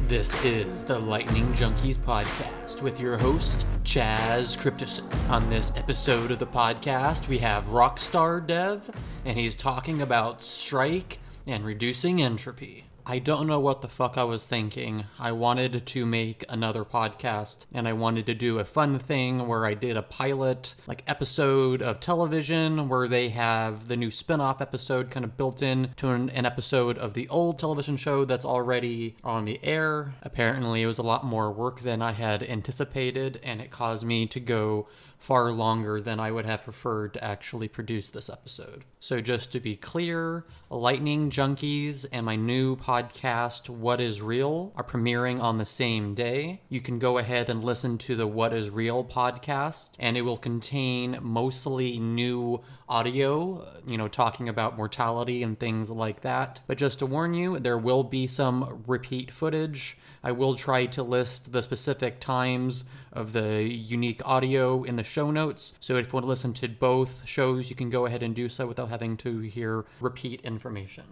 This is the Lightning Junkies podcast with your host, Chaz Cryptoson. On this episode of the podcast, we have Rockstardev, and he's talking about strike and reducing entropy. I don't know what the fuck I was thinking. I wanted to make another podcast, and I wanted to do a fun thing where I did a pilot, episode of television where they have the new spin-off episode kind of built in to an episode of the old television show that's already on the air. Apparently, it was a lot more work than I had anticipated, and it caused me to go far longer than I would have preferred to actually produce this episode. So just to be clear, Lightning Junkies and my new podcast, What Is Real, are premiering on the same day. You can go ahead and listen to the What Is Real podcast, and it will contain mostly new audio, talking about mortality and things like that. But just to warn you, there will be some repeat footage. I will try to list the specific times of the unique audio in the show notes. So if you want to listen to both shows, you can go ahead and do so without having to hear repeat information.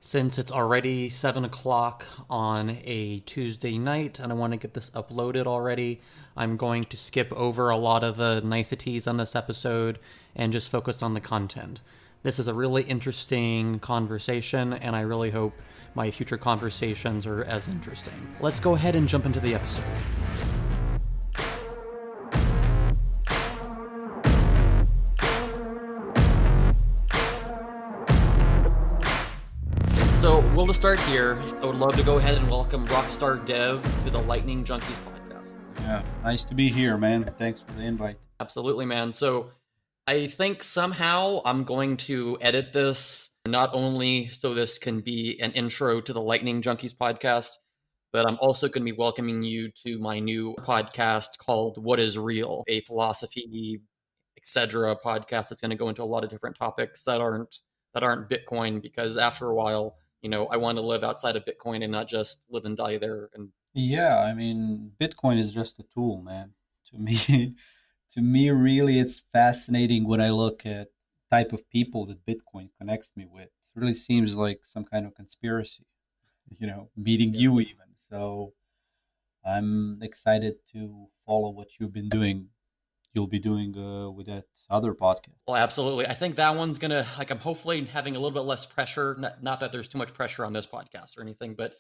Since it's already 7 o'clock on a Tuesday night and I want to get this uploaded already, I'm going to skip over a lot of the niceties on this episode and just focus on the content. This is a really interesting conversation, and I really hope my future conversations are as interesting. Let's go ahead and jump into the episode. So we'll just start here. I would love to go ahead and welcome Rockstardev to the Lightning Junkies podcast. Yeah, nice to be here, man. Thanks for the invite. Absolutely, man. So I think somehow I'm going to edit this, not only so this can be an intro to the Lightning Junkies podcast, but I'm also going to be welcoming you to my new podcast called What Is Real, a philosophy, etc. podcast that's going to go into a lot of different topics that aren't Bitcoin, because after a while, I want to live outside of Bitcoin and not just live and die there. And yeah, I mean, Bitcoin is just a tool, man. To me, really, it's fascinating when I look at type of people that Bitcoin connects me with. It really seems like some kind of conspiracy, meeting you even. So I'm excited to follow what you've been doing. You'll be doing with that other podcast. Well, absolutely. I think that one's going to, I'm hopefully having a little bit less pressure. Not that there's too much pressure on this podcast or anything, but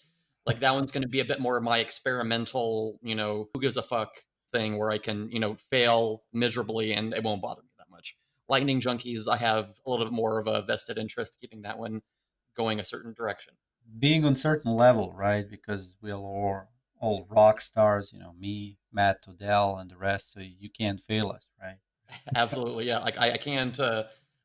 that one's going to be a bit more of my experimental, who gives a fuck thing where I can, fail miserably and it won't bother me that much. Lightning Junkies, I have a little bit more of a vested interest keeping that one going a certain direction. Being on certain level, right? Because we are all rock stars, me, Matt, Odell, and the rest, so you can't fail us, right? Absolutely, yeah. I can't.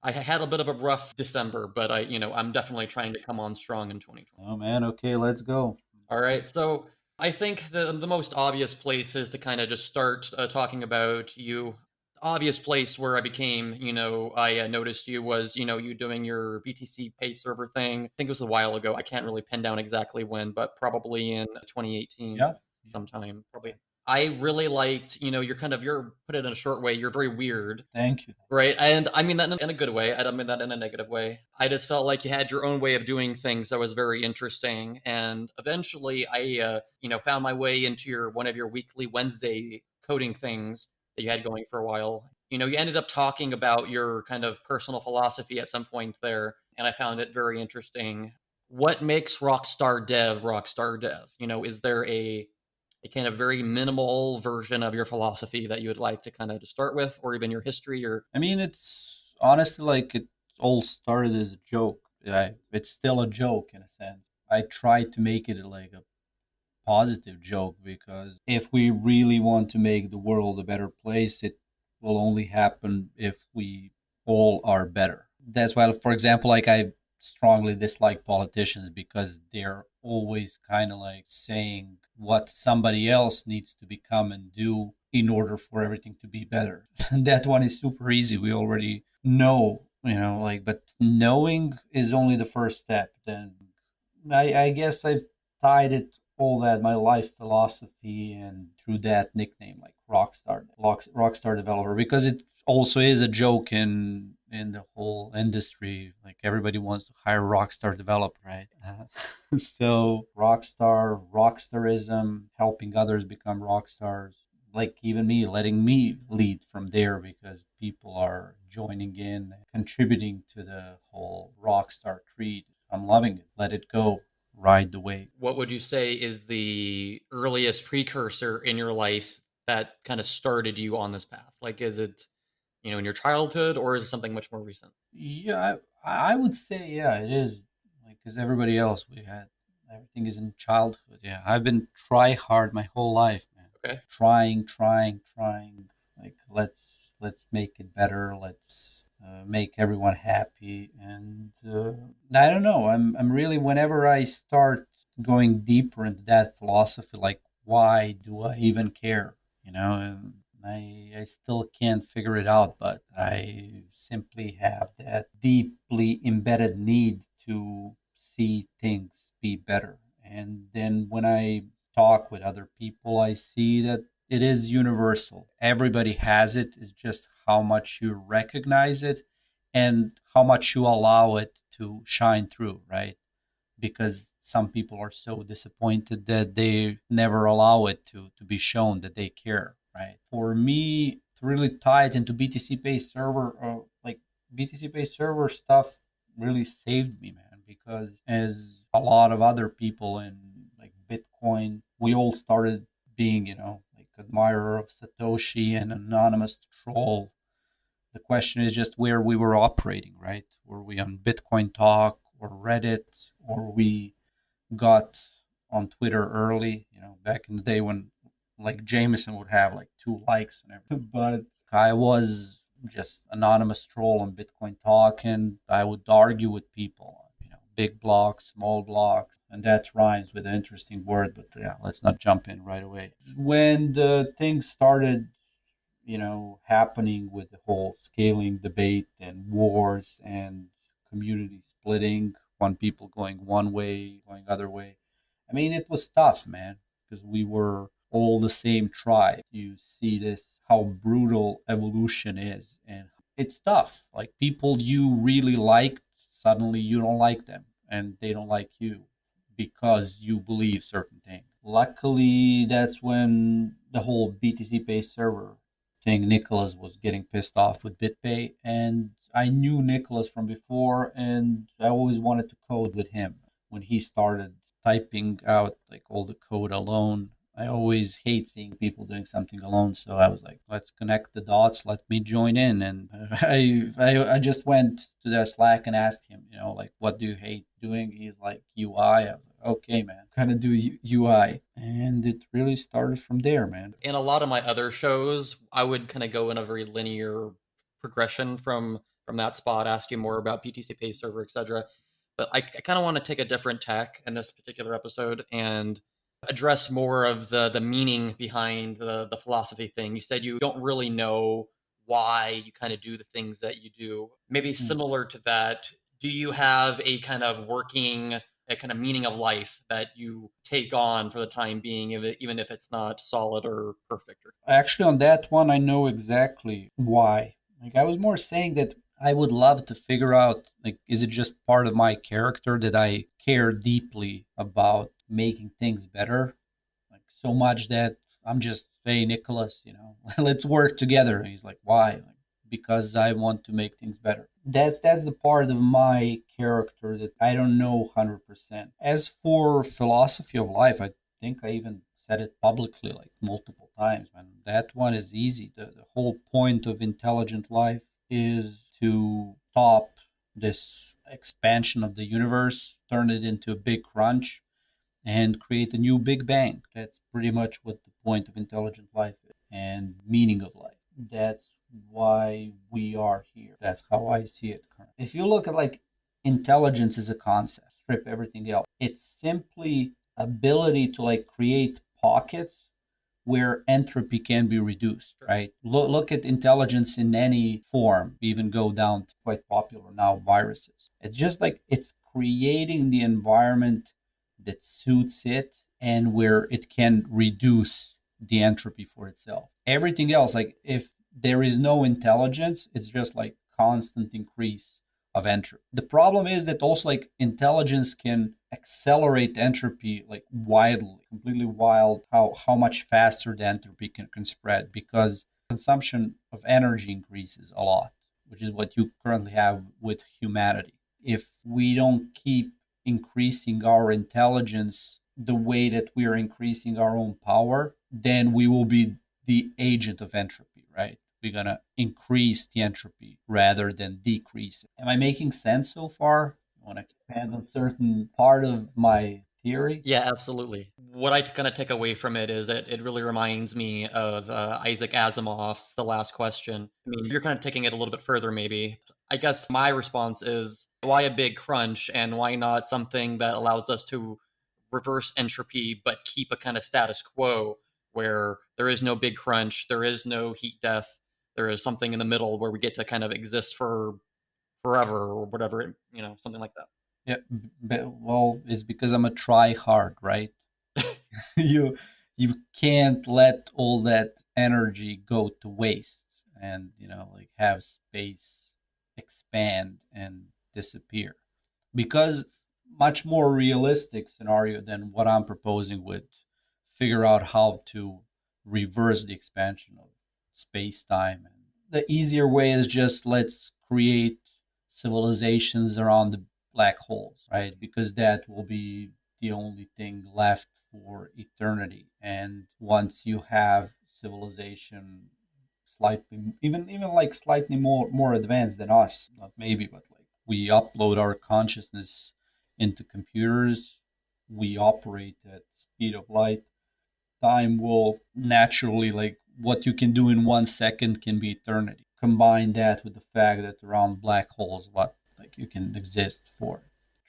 I had a bit of a rough December, but I'm definitely trying to come on strong in 2020. Oh man, okay, let's go. All right, so I think the most obvious place is to kind of just start talking about you. Obvious place where I became, I noticed you was, you doing your BTCPay Server thing. I think it was a while ago. I can't really pin down exactly when, but probably in 2018 sometime. Probably. I really liked, you're put it in a short way. You're very weird. Thank you. Right. And I mean that in a good way. I don't mean that in a negative way. I just felt like you had your own way of doing things that was very interesting. And eventually I, found my way into one of your weekly Wednesday coding things that you had going for a while. You ended up talking about your kind of personal philosophy at some point there. And I found it very interesting. What makes Rockstardev? Is there a kind of very minimal version of your philosophy that you would like to kind of to start with, or even your history? Or I mean, it's honestly it all started as a joke. It's still a joke in a sense. I tried to make it like a positive joke, because if we really want to make the world a better place, it will only happen if we all are better. That's why, for example, I strongly dislike politicians, because they're always kind of saying what somebody else needs to become and do in order for everything to be better. And that one is super easy. We already know, but knowing is only the first step. Then I guess I've tied it all that, my life philosophy, and through that nickname, Rockstar Developer, because it also is a joke in in the whole industry. Like everybody wants to hire Rockstar developer, right? So Rockstarism, helping others become rock stars. Like even me, letting me lead from there because people are joining in, contributing to the whole Rockstar creed. I'm loving it. Let it go. Ride the wave. What would you say is the earliest precursor in your life that kind of started you on this path? Like, is it, in your childhood, or is it something much more recent? Yeah, I would say, yeah, it is. Like, because everybody else, we had everything is in childhood. Yeah, I've been try hard my whole life, man. Okay. Trying. Like, let's make it better. Let's make everyone happy. And I don't know. I'm really whenever I start going deeper into that philosophy, like, why do I even care? And I still can't figure it out, but I simply have that deeply embedded need to see things be better. And then when I talk with other people, I see that it is universal. Everybody has it. It's just how much you recognize it and how much you allow it to shine through, right? Because some people are so disappointed that they never allow it to be shown that they care, right? For me, to really tie it into BTCPay server, like BTCPay server stuff really saved me, man, because as a lot of other people in like Bitcoin, we all started being, like admirer of Satoshi and anonymous troll. The question is just where we were operating, right? Were we on Bitcoin Talk or Reddit, or we got on Twitter early, back in the day when like Jameson would have like 2 likes and everything. But I was just anonymous troll on Bitcoin Talk, and I would argue with people on, big blocks, small blocks, and that rhymes with an interesting word. But yeah, let's not jump in right away. When the things started happening with the whole scaling debate and wars and community splitting, one people going one way, going other way. I mean, it was tough, man, because we were all the same tribe. You see this, how brutal evolution is, and it's tough. Like people you really liked, suddenly you don't like them, and they don't like you because you believe certain things. Luckily, that's when the whole BTCPay server thing, Nicholas was getting pissed off with BitPay, and I knew Nicholas from before, and I always wanted to code with him. When he started typing out like all the code alone, I always hate seeing people doing something alone, so I was like, let's connect the dots, let me join in. And I just went to the Slack and asked him, like, what do you hate doing? He's like, UI. I was like, okay, man, kind of do UI. And it really started from there, man. In a lot of my other shows, I would kind of go in a very linear progression from that spot, asking more about BTC Pay Server, etc. But I kind of want to take a different tack in this particular episode and address more of the meaning behind the philosophy thing. You said you don't really know why you kind of do the things that you do. Maybe Hmm. similar to that, do you have a kind of working, a kind of meaning of life that you take on for the time being, even if it's not solid or perfect? Actually, on that one, I know exactly why. Like, I was more saying that I would love to figure out, like, is it just part of my character that I care deeply about making things better? Like, so much that I'm just, hey, Nicholas, let's work together. And he's like, why? Like, because I want to make things better. That's the part of my character that I don't know 100%. As for philosophy of life, I think I even said it publicly like multiple times, man. That one is easy. The whole point of intelligent life is to stop this expansion of the universe, turn it into a big crunch, and create a new Big Bang. That's pretty much what the point of intelligent life is and meaning of life. That's why we are here. That's how I see it currently. If you look at like intelligence as a concept, strip everything else, it's simply ability to like create pockets where entropy can be reduced, right? Look at intelligence in any form, even go down to quite popular now viruses. It's just like it's creating the environment that suits it and where it can reduce the entropy for itself. Everything else, like if there is no intelligence, it's just like constant increase of entropy. The problem is that also like intelligence can accelerate entropy like wildly, completely wild, how much faster the entropy can spread, because consumption of energy increases a lot, which is what you currently have with humanity. If we don't keep increasing our intelligence the way that we are increasing our own power, then we will be the agent of entropy, right? We're going to increase the entropy rather than decrease it. Am I making sense so far? You want to expand on certain part of my theory? Yeah, absolutely. What I kind of take away from it is it really reminds me of Isaac Asimov's The Last Question. I mean, you're kind of taking it a little bit further, maybe. I guess my response is why a big crunch and why not something that allows us to reverse entropy but keep a kind of status quo where there is no big crunch, there is no heat death, there is something in the middle where we get to kind of exist for forever or whatever, something like that. Yeah, well, it's because I'm a try hard, right? you you can't let all that energy go to waste and like have space expand and disappear, because much more realistic scenario than what I'm proposing would figure out how to reverse the expansion of space time. And the easier way is just let's create civilizations around the black holes, right? Because that will be the only thing left for eternity. And once you have civilization slightly, even like slightly more advanced than us, not maybe, but like we upload our consciousness into computers, we operate at speed of light, time will naturally, like what you can do in 1 second can be eternity. Combine that with the fact that around black holes, what like you can exist for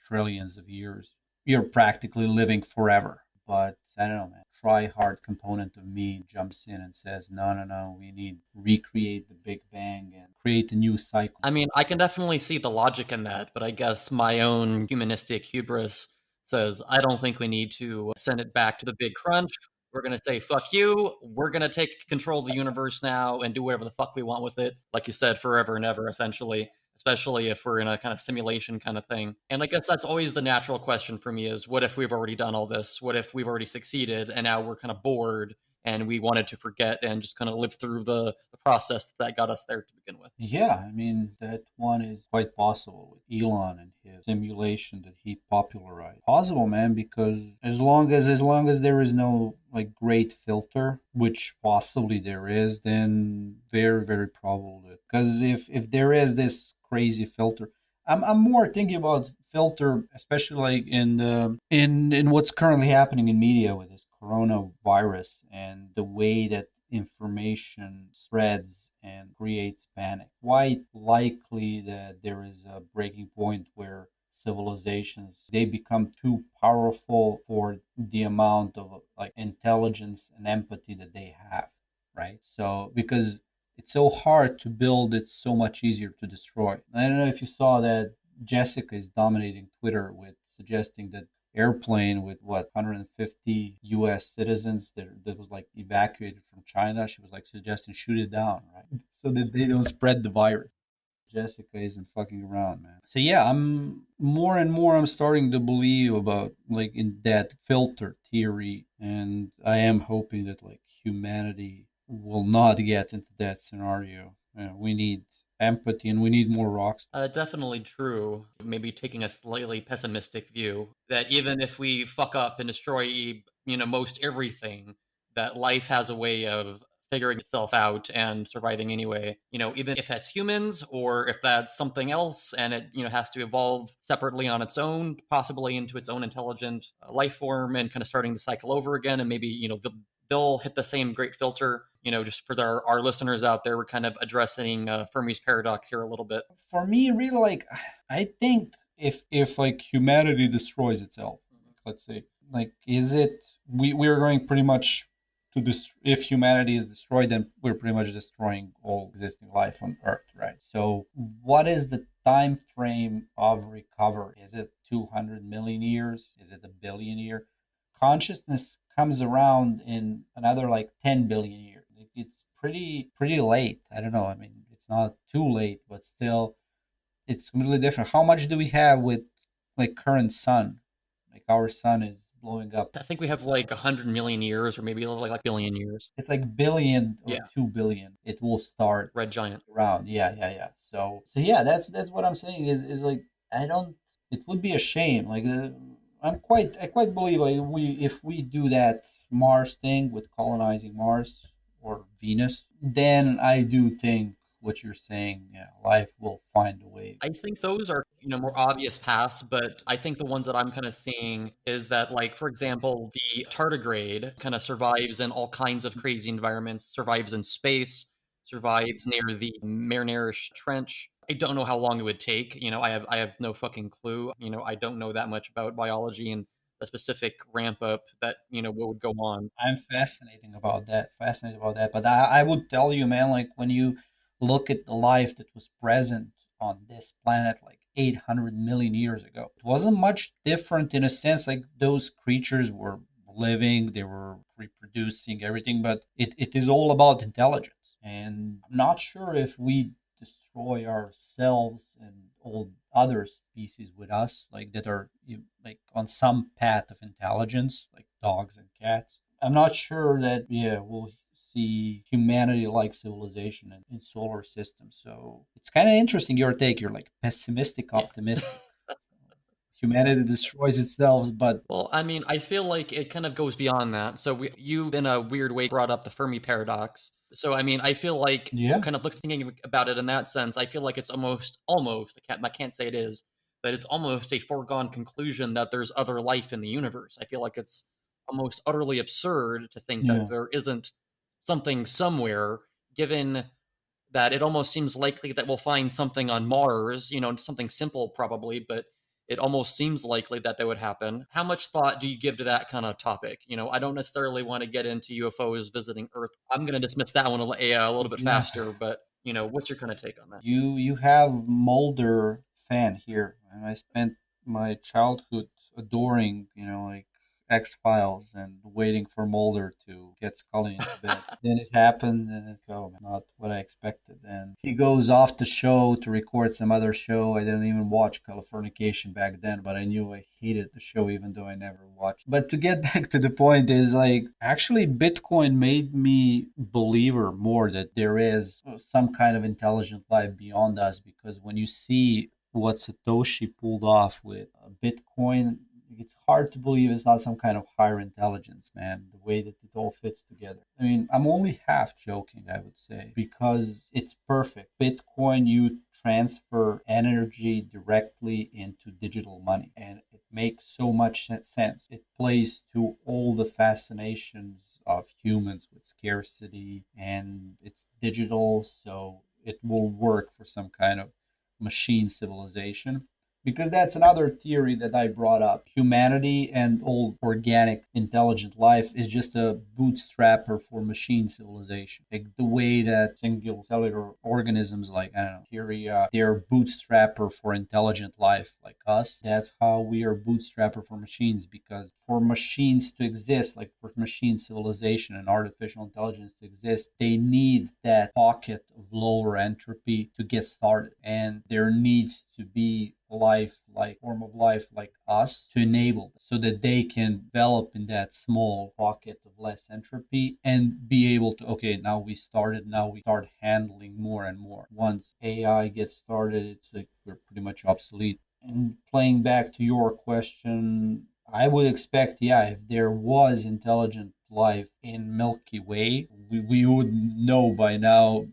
trillions of years, you're practically living forever. But I don't know, man. Try hard component of me jumps in and says, no, we need recreate the Big Bang and create a new cycle. I mean, I can definitely see the logic in that, but I guess my own humanistic hubris says I don't think we need to send it back to the big crunch. We're going to say, fuck you. We're going to take control of the universe now and do whatever the fuck we want with it. Like you said, forever and ever, essentially, especially if we're in a kind of simulation kind of thing. And I guess that's always the natural question for me is what if we've already done all this? What if we've already succeeded and now we're kind of bored and we wanted to forget and just kind of live through the process that got us there to begin with? Yeah, I mean, that one is quite possible with Elon and his simulation that he popularized. Possible, man, because as long as there is no like great filter, which possibly there is, then very, very probable that, because if there is this crazy filter, I'm more thinking about filter, especially like in the in what's currently happening in media with this coronavirus and the way that information spreads and creates panic. Quite likely that there is a breaking point where civilizations they become too powerful for the amount of like intelligence and empathy that they have, right? So because it's so hard to build, it's so much easier to destroy. I don't know if you saw that Jessica is dominating Twitter with suggesting that airplane with what 150 US citizens that was like evacuated from China, she was like suggesting shoot it down, right? So that they don't spread the virus. Jessica isn't fucking around, man. So yeah, I'm more and more I'm starting to believe about like in that filter theory, and I am hoping that like humanity will not get into that scenario. We need empathy and we need more rocks. Definitely true. Maybe taking a slightly pessimistic view that even if we fuck up and destroy, most everything, that life has a way of figuring itself out and surviving anyway. Even if that's humans or if that's something else and it, has to evolve separately on its own, possibly into its own intelligent life form and kind of starting the cycle over again. And maybe, they'll hit the same great filter. Just for our listeners out there, we're kind of addressing Fermi's paradox here a little bit. For me, really, like I think if like humanity destroys itself, let's say, like is it we're going pretty much to if humanity is destroyed, then we're pretty much destroying all existing life on Earth, right? So what is the time frame of recovery? Is it 200 million years? Is it a billion year? Consciousness comes around in another like 10 billion years. It's pretty late. I don't know. I mean, it's not too late, but still it's completely different. How much do we have with like current sun? Like our sun is blowing up. I think we have like 100 million years, or maybe like billion years. It's like billion or Yeah, 2 billion. It will start red giant. around. Yeah, yeah, yeah. So yeah, that's what I'm saying is like I don't. It would be a shame. Like I quite believe like we if we do that Mars thing with colonizing Mars or Venus, then I do think what you're saying. Yeah, life will find a way. I think those are, more obvious paths, but I think the ones that I'm kind of seeing is that, like, for example, the tardigrade kind of survives in all kinds of crazy environments, survives in space, survives near the Mariner's Trench. I don't know how long it would take. I have no fucking clue. I don't know that much about biology and the specific ramp up that, what would go on. I'm fascinated about that. But I would tell you, man, like when you look at the life that was present on this planet like 800 million years ago, it wasn't much different in a sense. Like those creatures were living, they were reproducing everything, but it is all about intelligence. And I'm not sure if we destroy ourselves and all other species with us, like that are like on some path of intelligence, like dogs and cats. I'm not sure that we'll see humanity like civilization in solar systems. So it's kind of interesting your take. You're like pessimistic, Yeah. optimistic. Humanity destroys itself, but Well, I mean, I feel like it kind of goes beyond that. So you, in a weird way, brought up the Fermi Paradox. So I mean, I feel like yeah, kind of thinking about it in that sense, I feel like it's almost I can't say it is, but it's almost a foregone conclusion that there's other life in the universe. I feel like it's almost utterly absurd to think that yeah, there isn't something somewhere, given that it almost seems likely that we'll find something on Mars, something simple probably, but it almost seems likely that would happen. How much thought do you give to that kind of topic? I don't necessarily want to get into UFOs visiting Earth. I'm going to dismiss that one a little bit yeah. faster, but what's your kind of take on that? You have Mulder fan here, and I spent my childhood adoring, like X Files and waiting for Mulder to get Scully into bed. Then it happened, and it's not what I expected. And he goes off the show to record some other show. I didn't even watch Californication back then, but I knew I hated the show even though I never watched. But to get back to the point is like actually Bitcoin made me believer more that there is some kind of intelligent life beyond us, because when you see what Satoshi pulled off with Bitcoin, it's hard to believe it's not some kind of higher intelligence, man. The way that it all fits together. I mean, I'm only half joking, I would say, because it's perfect. Bitcoin, you transfer energy directly into digital money, and it makes so much sense. It plays to all the fascinations of humans with scarcity, and it's digital, so it will work for some kind of machine civilization, because that's another theory that I brought up. Humanity and all organic intelligent life is just a bootstrapper for machine civilization. Like the way that single cellular organisms like, I don't know, bacteria, they're bootstrapper for intelligent life like us. That's how we are bootstrapper for machines, because for machines to exist, like for machine civilization and artificial intelligence to exist, they need that pocket of lower entropy to get started. And there needs to be form of life like us to enable so that they can develop in that small pocket of less entropy and be able to, okay, now we start handling more and more. Once AI gets started, it's like we're pretty much obsolete. And playing back to your question, I would expect, yeah, if there was intelligent life in Milky Way, we would know by now,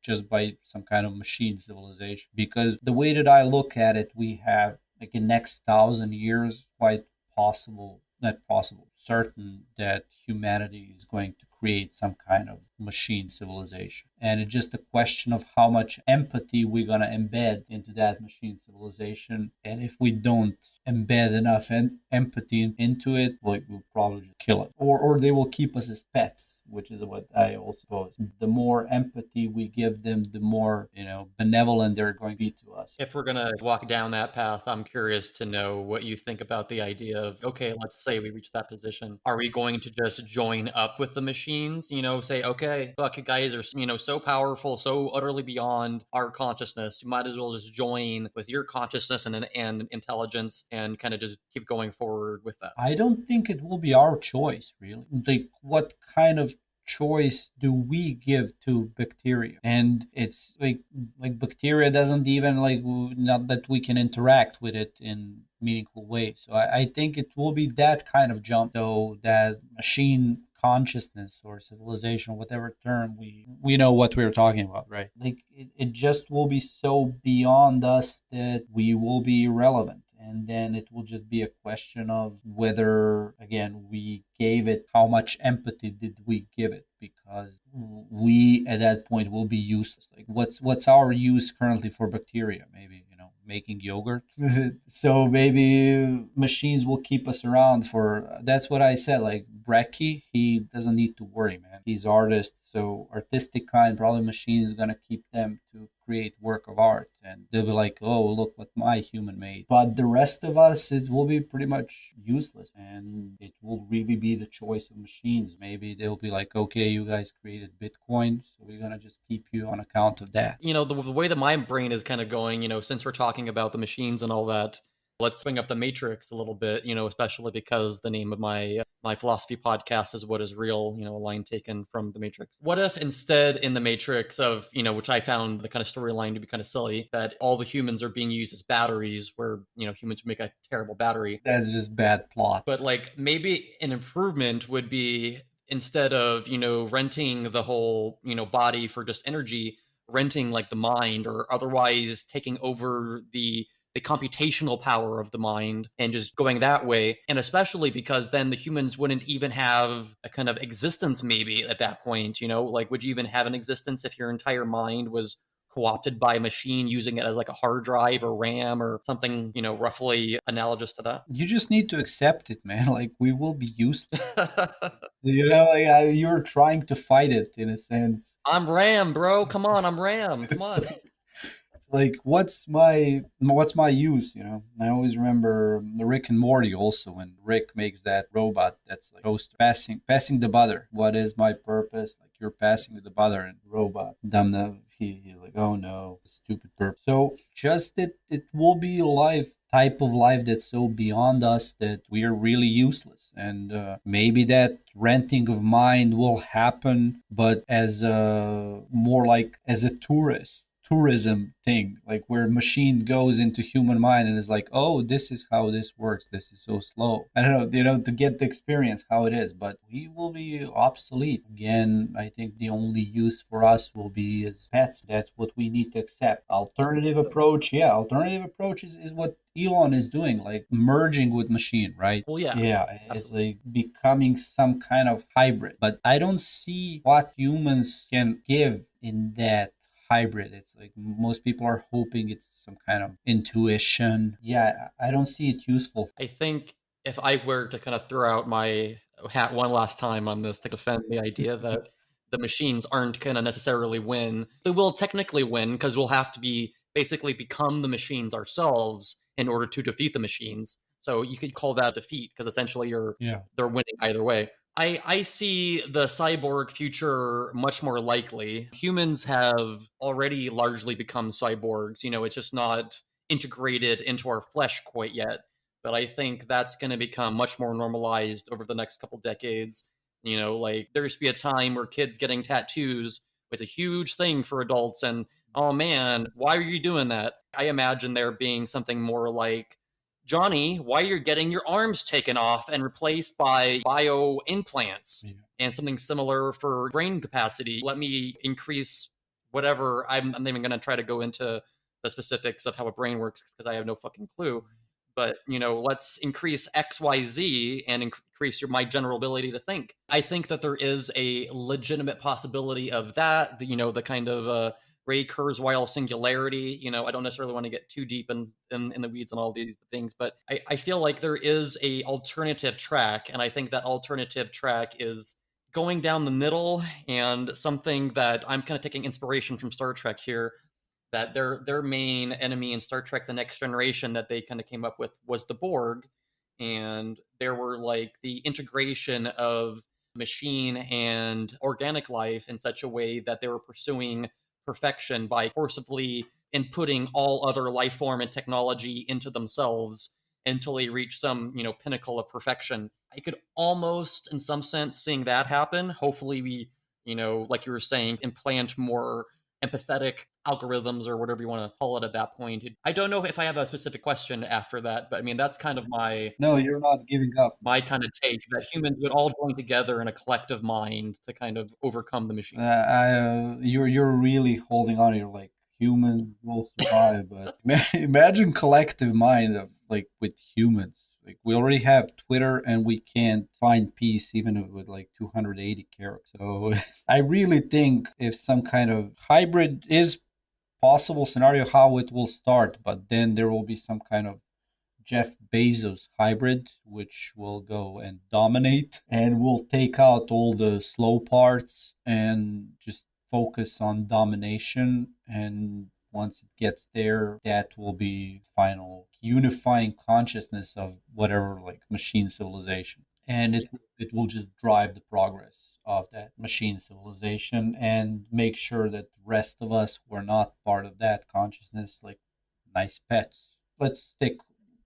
just by some kind of machine civilization. Because the way that I look at it, we have like in next 1,000 years, quite possible, not possible, certain that humanity is going to create some kind of machine civilization. And it's just a question of how much empathy we're going to embed into that machine civilization. And if we don't embed enough empathy into it, like we'll probably just kill it. Or they will keep us as pets. which is what I also suppose. The more empathy we give them, the more, benevolent they're going to be to us. If we're going to walk down that path, I'm curious to know what you think about the idea of, okay, let's say we reach that position. Are we going to just join up with the machines? Say, okay, fuck, you guys are, so powerful, so utterly beyond our consciousness. You might as well just join with your consciousness and intelligence and kind of just keep going forward with that. I don't think it will be our choice, really. Like, what kind of choice do we give to bacteria? And it's like bacteria doesn't even not that we can interact with it in meaningful ways. So I think it will be that kind of jump, though, that machine consciousness or civilization, whatever term we know what we're talking about, right? Like it just will be so beyond us that we will be irrelevant. And then it will just be a question of whether, again, we gave it, how much empathy did we give it? Because we at that point will be useless. Like what's our use currently for bacteria? Maybe, making yogurt. So maybe machines will keep us around for, that's what I said. Like Brecky, he doesn't need to worry, man. He's artist, so artistic kind, probably machine is gonna keep them to create work of art, and they'll be like, oh, look what my human made. But the rest of us, it will be pretty much useless, and it will really be the choice of machines. Maybe they'll be like, okay, you guys created Bitcoin, so we're gonna just keep you on account of that. The way that my brain is kind of going, since we're talking about the machines and all that, let's bring up the Matrix a little bit, especially because the name of my philosophy podcast is What is Real, a line taken from the Matrix. What if instead in the Matrix of, which I found the kind of storyline to be kind of silly, that all the humans are being used as batteries where, humans make a terrible battery. That's just bad plot. But maybe an improvement would be instead of, renting the whole, body for just energy, renting the mind or otherwise taking over the computational power of the mind and just going that way. And especially because then the humans wouldn't even have a kind of existence maybe at that point, would you even have an existence if your entire mind was co-opted by a machine using it as a hard drive or RAM or something, roughly analogous to that? You just need to accept it, man. We will be useless. You're trying to fight it in a sense. I'm RAM, bro. Come on, I'm RAM. Come on. What's my use? I always remember the Rick and Morty also, when Rick makes that robot that's toaster passing the butter. What is my purpose? You're passing the butter, and robot dumb. He oh no, stupid purpose. So just it will be a type of life that's so beyond us that we are really useless, and maybe that renting of mind will happen, but as more as a tourism thing, where a machine goes into human mind and is oh, this is how this works, this is so slow. I don't know, to get the experience how it is, but we will be obsolete. Again, I think the only use for us will be as pets. That's what we need to accept. Alternative approach is what Elon is doing, merging with machine, right? Well, yeah. Yeah, it's becoming some kind of hybrid. But I don't see what humans can give in that hybrid. It's most people are hoping it's some kind of intuition. Yeah, I don't see it useful. I think if I were to kind of throw out my hat one last time on this to defend the idea that the machines aren't going to necessarily win, they will technically win because we'll have to basically become the machines ourselves in order to defeat the machines. So you could call that defeat because essentially they're winning either way. I see the cyborg future much more likely. Humans have already largely become cyborgs. It's just not integrated into our flesh quite yet. But I think that's going to become much more normalized over the next couple decades. There used to be a time where kids getting tattoos was a huge thing for adults. And, oh man, why are you doing that? I imagine there being something more like, Johnny, why you're getting your arms taken off and replaced by bio implants, and something similar for brain capacity. Let me increase whatever. I'm not even going to try to go into the specifics of how a brain works because I have no fucking clue. But, let's increase XYZ and increase my general ability to think. I think that there is a legitimate possibility of that, the kind of Ray Kurzweil singularity. I don't necessarily want to get too deep in the weeds on all these things, but I feel like there is a alternative track, and I think that alternative track is going down the middle, and something that I'm kind of taking inspiration from Star Trek here, that their main enemy in Star Trek: The Next Generation that they kind of came up with was the Borg, and there were like the integration of machine and organic life in such a way that they were pursuing perfection by forcibly inputting all other life form and technology into themselves until they reach some, pinnacle of perfection. I could almost, in some sense, seeing that happen. Hopefully we, like you were saying, implant more empathetic algorithms or whatever you want to call it at that point. I don't know if I have a specific question after that, but I mean that's kind of No, you're not giving up. my kind of take, that humans would all join together in a collective mind to kind of overcome the machine. You're really holding on. You're like humans will survive, but imagine collective mind of like with humans. Like we already have Twitter, and we can't find peace even with like 280 characters. So I really think if some kind of hybrid is possible scenario, how it will start, but then there will be some kind of Jeff Bezos hybrid, which will go and dominate and will take out all the slow parts and just focus on domination. And once it gets there, that will be final unifying consciousness of whatever like machine civilization. And it will just drive the progress of that machine civilization and make sure that the rest of us who are not part of that consciousness, like nice pets. Let's take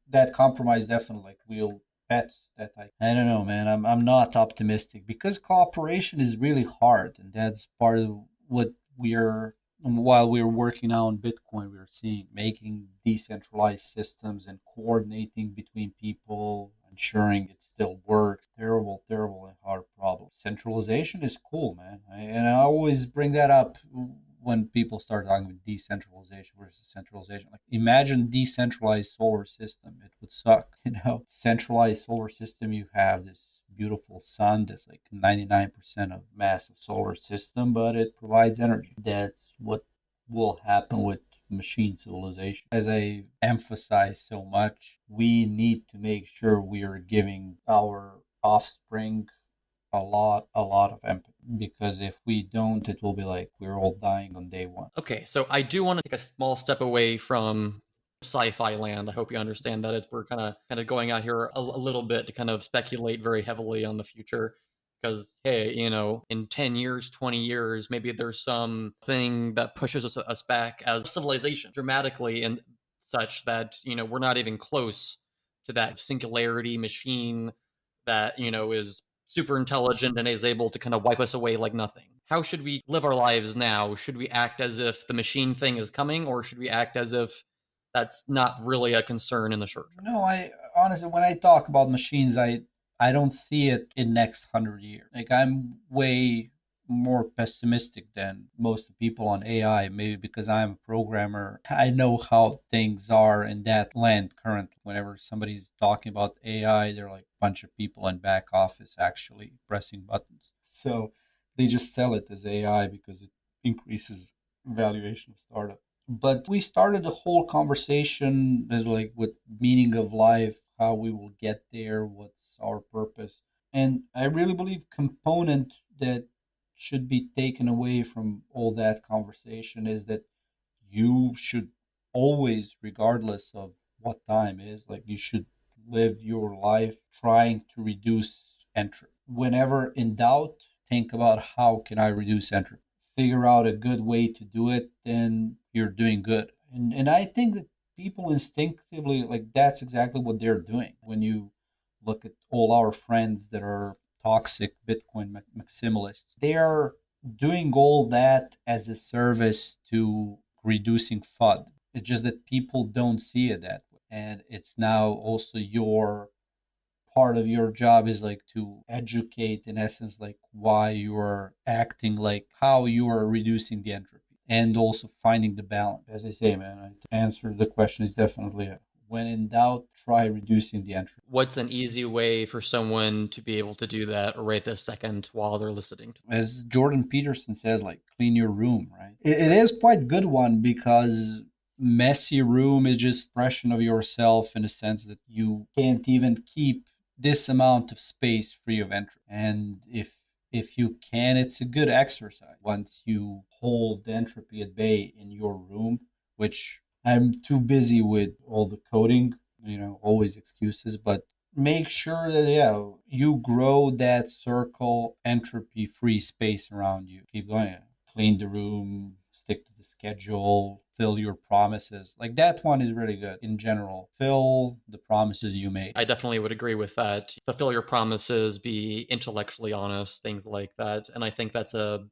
that compromise, definitely like real pets. That I don't know, man. I'm not optimistic because cooperation is really hard, and that's part of what we're while we're working now on Bitcoin, we're seeing making decentralized systems and coordinating between people, ensuring it still works. Terrible, terrible, and hard problem. Centralization is cool, man. And I always bring that up when people start talking about decentralization versus centralization. Like imagine decentralized solar system. It would suck, Centralized solar system, you have this beautiful sun that's like 99% of massive solar system, but it provides energy. That's what will happen with machine civilization. As I emphasize so much, we need to make sure we are giving our offspring a lot of empathy, because if we don't, it will be like we're all dying on day one. Okay, so I do want to take a small step away from sci-fi land. I hope you understand that we're kind of going out here a little bit to kind of speculate very heavily on the future. Because hey, in 10 years, 20 years, maybe there's some thing that pushes us back as civilization dramatically, and such that we're not even close to that singularity machine that is super intelligent and is able to kind of wipe us away like nothing. How should we live our lives now? Should we act as if the machine thing is coming, or should we act as if that's not really a concern in the short term? No, I honestly, when I talk about machines, I don't see it in next 100 years. Like I'm way more pessimistic than most people on AI, maybe because I'm a programmer. I know how things are in that land currently. Whenever somebody's talking about AI, they're like a bunch of people in back office actually pressing buttons. So they just sell it as AI because it increases valuation of startup. But we started the whole conversation as like with meaning of life, how we will get there, what's our purpose. And I really believe component that should be taken away from all that conversation is that you should always, regardless of what time is, like you should live your life trying to reduce entropy. Whenever in doubt, think about how can I reduce entropy. Figure out a good way to do it, then you're doing good. And I think that people instinctively, like that's exactly what they're doing. When you look at all our friends that are toxic Bitcoin maximalists, they are doing all that as a service to reducing FUD. It's just that people don't see it that way. And it's now also your part of your job is like to educate in essence like why you're acting, like how you are reducing the entropy, and also finding the balance. As I say, man, to answer the question is definitely when in doubt, try reducing the entropy. What's an easy way for someone to be able to do that right this second while they're listening? As Jordan Peterson says, like clean your room, right? It is quite a good one because messy room is just expression of yourself in a sense that you can't even keep this amount of space free of entropy. And if if you can, it's a good exercise. Once you hold the entropy at bay in your room, which I'm too busy with all the coding, always excuses, but make sure that, yeah, you grow that circle entropy free space around you. Keep going. Clean the room, stick to the schedule, fill your promises. Like that one is really good in general. Fill the promises you made. I definitely would agree with that. Fulfill your promises, be intellectually honest, things like that. And I think that's a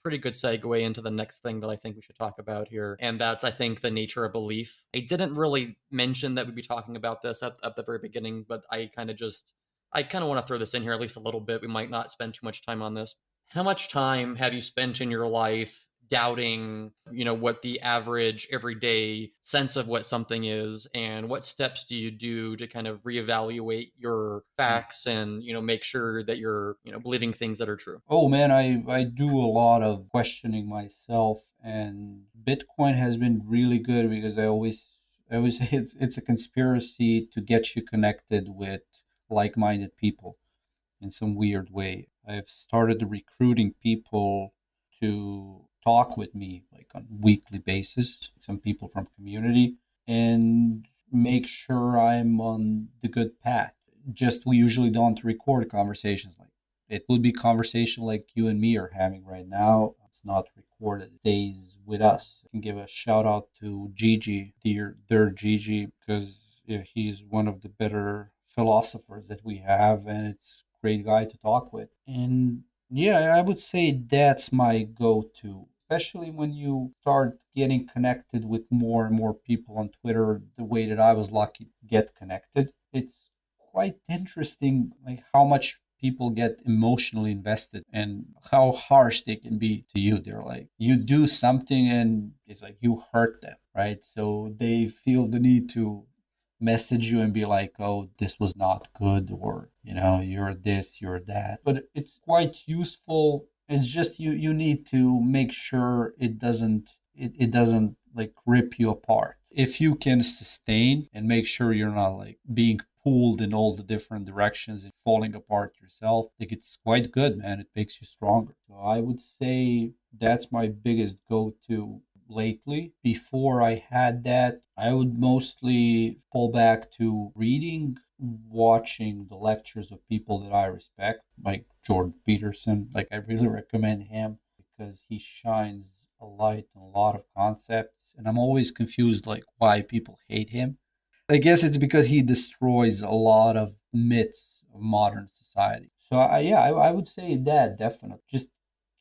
pretty good segue into the next thing that I think we should talk about here. And that's, I think, the nature of belief. I didn't really mention that we'd be talking about this at the very beginning, but I kind of want to throw this in here at least a little bit. We might not spend too much time on this. How much time have you spent in your life doubting, what the average everyday sense of what something is, and what steps do you do to kind of reevaluate your facts and, make sure that you're, believing things that are true? Oh man, I do a lot of questioning myself, and Bitcoin has been really good because I always say it's a conspiracy to get you connected with like-minded people in some weird way. I've started recruiting people to talk with me like on a weekly basis, some people from community, and make sure I'm on the good path. Just we usually don't record conversations like it would be conversation like you and me are having right now. It's not recorded. It stays with us. I can give a shout out to Gigi, dear Gigi, because yeah, he's one of the better philosophers that we have, and it's a great guy to talk with. And yeah, I would say that's my go-to, especially when you start getting connected with more and more people on Twitter, the way that I was lucky to get connected. It's quite interesting, like how much people get emotionally invested and how harsh they can be to you. They're like, you do something and it's like you hurt them, right? So they feel the need to message you and be like, oh, this was not good, or, you're this, you're that. But it's quite useful. It's just you need to make sure it doesn't like rip you apart. If you can sustain and make sure you're not like being pulled in all the different directions and falling apart yourself, like it's quite good, man. It makes you stronger. So I would say that's my biggest go-to lately. Before I had that, I would mostly fall back to reading, watching the lectures of people that I respect, like Jordan Peterson. Like I really recommend him because he shines a light on a lot of concepts, and I'm always confused like why people hate him. I guess it's because he destroys a lot of myths of modern society. So I would say that definitely. Just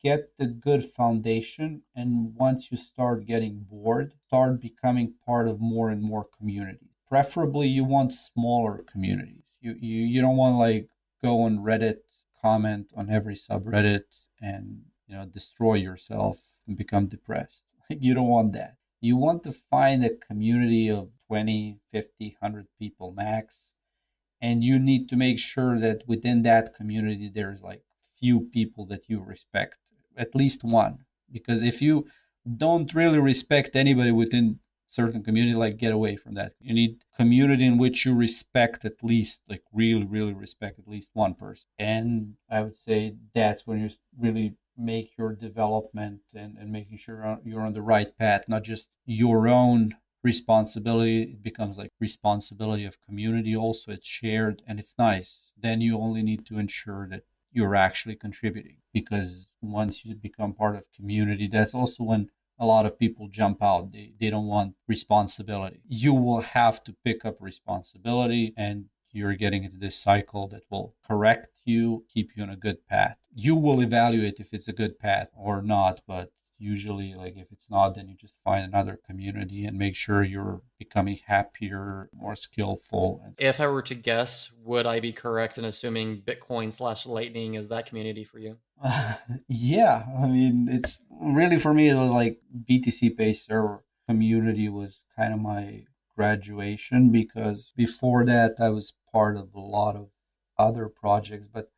get the good foundation, and once you start getting bored, start becoming part of more and more communities. Preferably, you want smaller communities. You don't want like go on Reddit, comment on every subreddit, and destroy yourself and become depressed. Like you don't want that. You want to find a community of 20, 50, 100 people max, and you need to make sure that within that community there's like few people that you respect, at least one. Because if you don't really respect anybody within certain community, like get away from that. You need community in which you respect at least, like really respect at least one person. And I would say that's when you really make your development and making sure you're on the right path, not just your own responsibility. It becomes like responsibility of community also. It's shared and it's nice. Then you only need to ensure that you're actually contributing, because once you become part of community, that's also when a lot of people jump out. They don't want responsibility. You will have to pick up responsibility, and you're getting into this cycle that will correct you, keep you on a good path. You will evaluate if it's a good path or not, but usually like if it's not, then you just find another community and make sure you're becoming happier, more skillful. If I were to guess, would I be correct in assuming Bitcoin/Lightning is that community for you? Yeah, I mean, it's really for me, it was like BTCPay Server community was kind of my graduation, because before that, I was part of a lot of other projects. But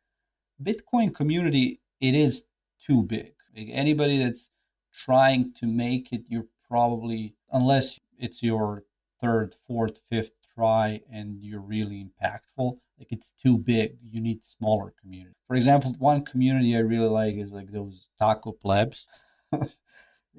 Bitcoin community, it is too big. Like anybody that's trying to make it, you're probably, unless it's your third, fourth, fifth try and you're really impactful, Like it's too big. You need smaller community. For example, one community I really like is like those taco plebs.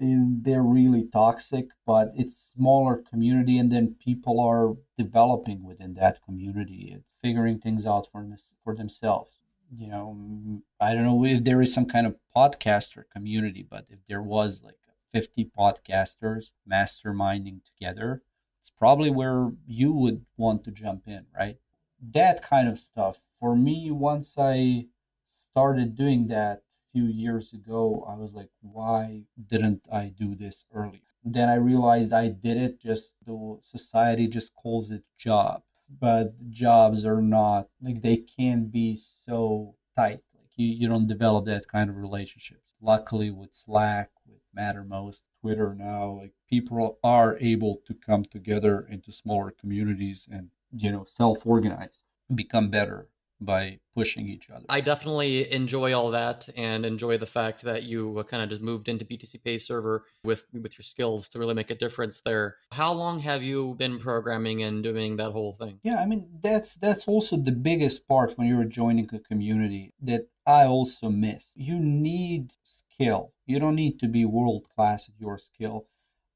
And they're really toxic, but it's smaller community, and then people are developing within that community and figuring things out for themselves. I don't know if there is some kind of podcaster community, but if there was like 50 podcasters masterminding together, it's probably where you would want to jump in, right? That kind of stuff. For me, once I started doing that a few years ago, I was like, why didn't I do this earlier? Then I realized I did it just the society just calls it job. But jobs are not like they can't be so tight. Like you don't develop that kind of relationships. Luckily with Slack, with Mattermost, Twitter now, like people are able to come together into smaller communities and self-organize, become better by pushing each other. I definitely enjoy all that and enjoy the fact that you kind of just moved into BTCPay Server with your skills to really make a difference there. How long have you been programming and doing that whole thing? Yeah, I mean that's also the biggest part when you're joining a community that I also miss. You need skill. You don't need to be world class at your skill,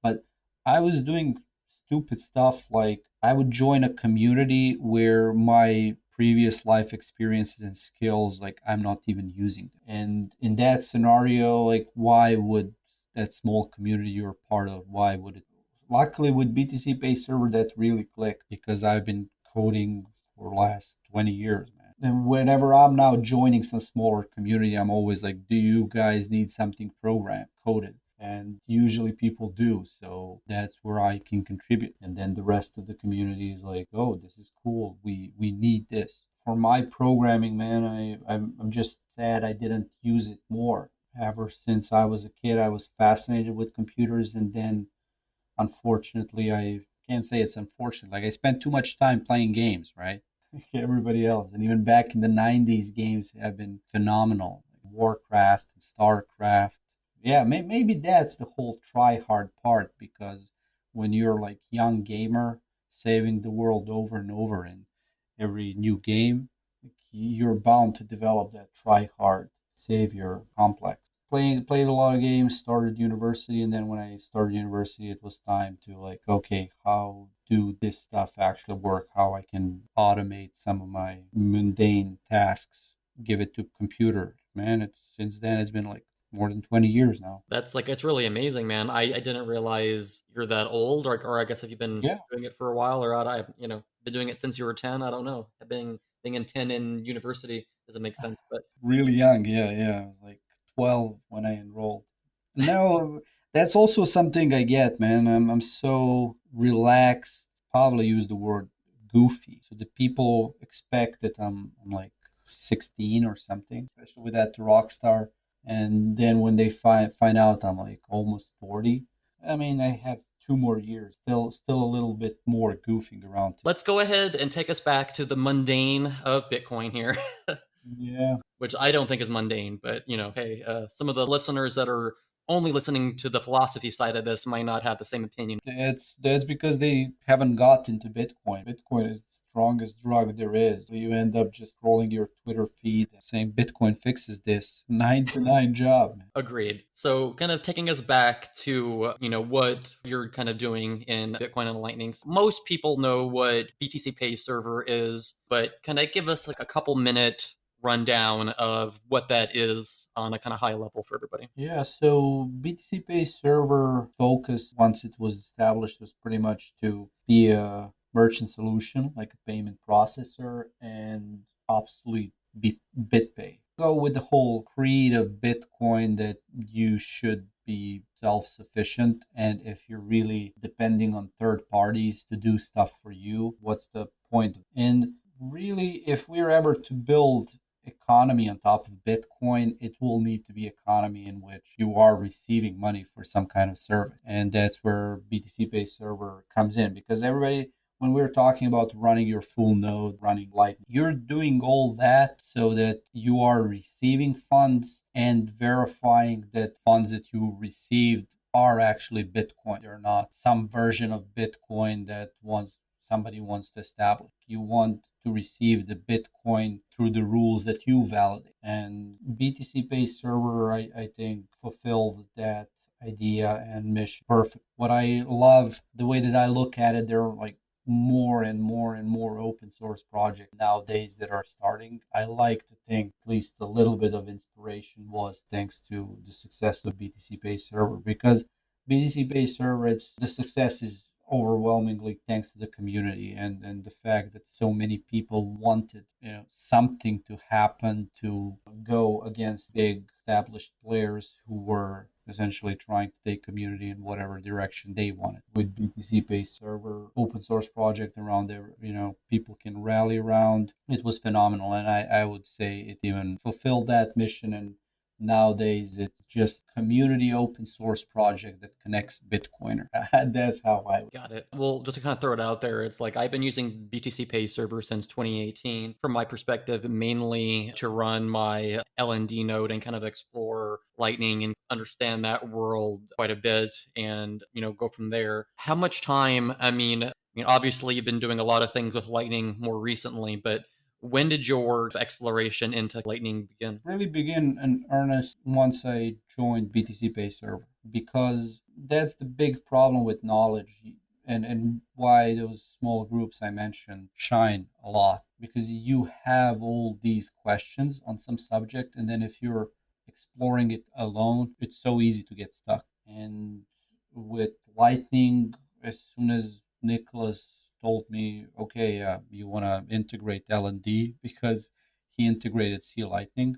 but I was doing stupid stuff like I would join a community where my previous life experiences and skills like I'm not even using them. And in that scenario, like why would that small community you're part of, why would it? Luckily with BTCPay Server that really clicked because I've been coding for the last 20 years, man. And whenever I'm now joining some smaller community, I'm always like, do you guys need something programmed, coded? And usually people do. So that's where I can contribute. And then the rest of the community is like, oh, this is cool. We need this. For my programming, man, I'm just sad I didn't use it more. Ever since I was a kid, I was fascinated with computers. And then unfortunately, I can't say it's unfortunate. Like I spent too much time playing games, right? Like everybody else. And even back in the 90s, games have been phenomenal. Like Warcraft and StarCraft. Yeah, maybe that's the whole try hard part because when you're like young gamer saving the world over and over in every new game, you're bound to develop that try hard savior complex. Played a lot of games, started university, and then when I started university it was time to like, okay, how do this stuff actually work, how I can automate some of my mundane tasks, give it to computer. Man, it's since then it's been like more than 20 years now. That's like, it's really amazing, man. I didn't realize you're that old, or I guess have you been Yeah, doing it for a while, or I, been doing it since you were 10. I don't know. Being in 10 in university doesn't make sense, but really young. Yeah, I was like 12 when I enrolled. No, that's also something I get, man. I'm so relaxed. Probably use the word goofy. So the people expect that I'm like 16 or something, especially with that Rockstar. And then when they find out I'm like almost 40, I mean, I have 2 more years. Still a little bit more goofing around. let's go ahead and take us back to the mundane of Bitcoin here. Yeah. Which I don't think is mundane, but hey, some of the listeners that are only listening to the philosophy side of this might not have the same opinion. That's because they haven't got into Bitcoin. Bitcoin is the strongest drug there is. So you end up just scrolling your Twitter feed saying Bitcoin fixes this. 9 to 9 job. Agreed. So, kind of taking us back to what you're kind of doing in Bitcoin and Lightning. Most people know what BTCPay Server is, but can I give us like a couple minute rundown of what that is on a kind of high level for everybody? Yeah, so BTCPay server focus once it was established was pretty much to be a merchant solution, like a payment processor, and obsolete BitPay. Go with the whole creed of Bitcoin that you should be self-sufficient, and if you're really depending on third parties to do stuff for you, what's the point? And really, if we're ever to build economy on top of Bitcoin, it will need to be economy in which you are receiving money for some kind of service. And that's where BTCPay server comes in because everybody, when we're talking about running your full node, running Lightning, you're doing all that so that you are receiving funds and verifying that funds that you received are actually Bitcoin. They're not some version of Bitcoin that once somebody wants to establish. You want to receive the Bitcoin through the rules that you validate. And BTCPay Server, I think, fulfilled that idea and mission perfect. What I love, the way that I look at it, there are like more and more and more open source projects nowadays that are starting. I like to think at least a little bit of inspiration was thanks to the success of BTCPay Server, because BTCPay Server, it's the success is overwhelmingly thanks to the community and the fact that so many people wanted something to happen to go against big established players who were essentially trying to take community in whatever direction they wanted. With BTCPay Server, open source project around there, people can rally around. It was phenomenal, and I would say it even fulfilled that mission. And nowadays, it's just community open source project that connects Bitcoiner. That's how I got it. Well, just to kind of throw it out there, it's like I've been using BTCPay Server since 2018. From my perspective, mainly to run my LND node and kind of explore Lightning and understand that world quite a bit, and go from there. How much time? Obviously, you've been doing a lot of things with Lightning more recently, but when did your exploration into Lightning begin? really begin in earnest once I joined BTCPay Server, because that's the big problem with knowledge, and why those small groups I mentioned shine a lot, because you have all these questions on some subject, and then if you're exploring it alone, it's so easy to get stuck. And with Lightning, as soon as Nicholas told me, okay, you want to integrate LND, because he integrated C Lightning,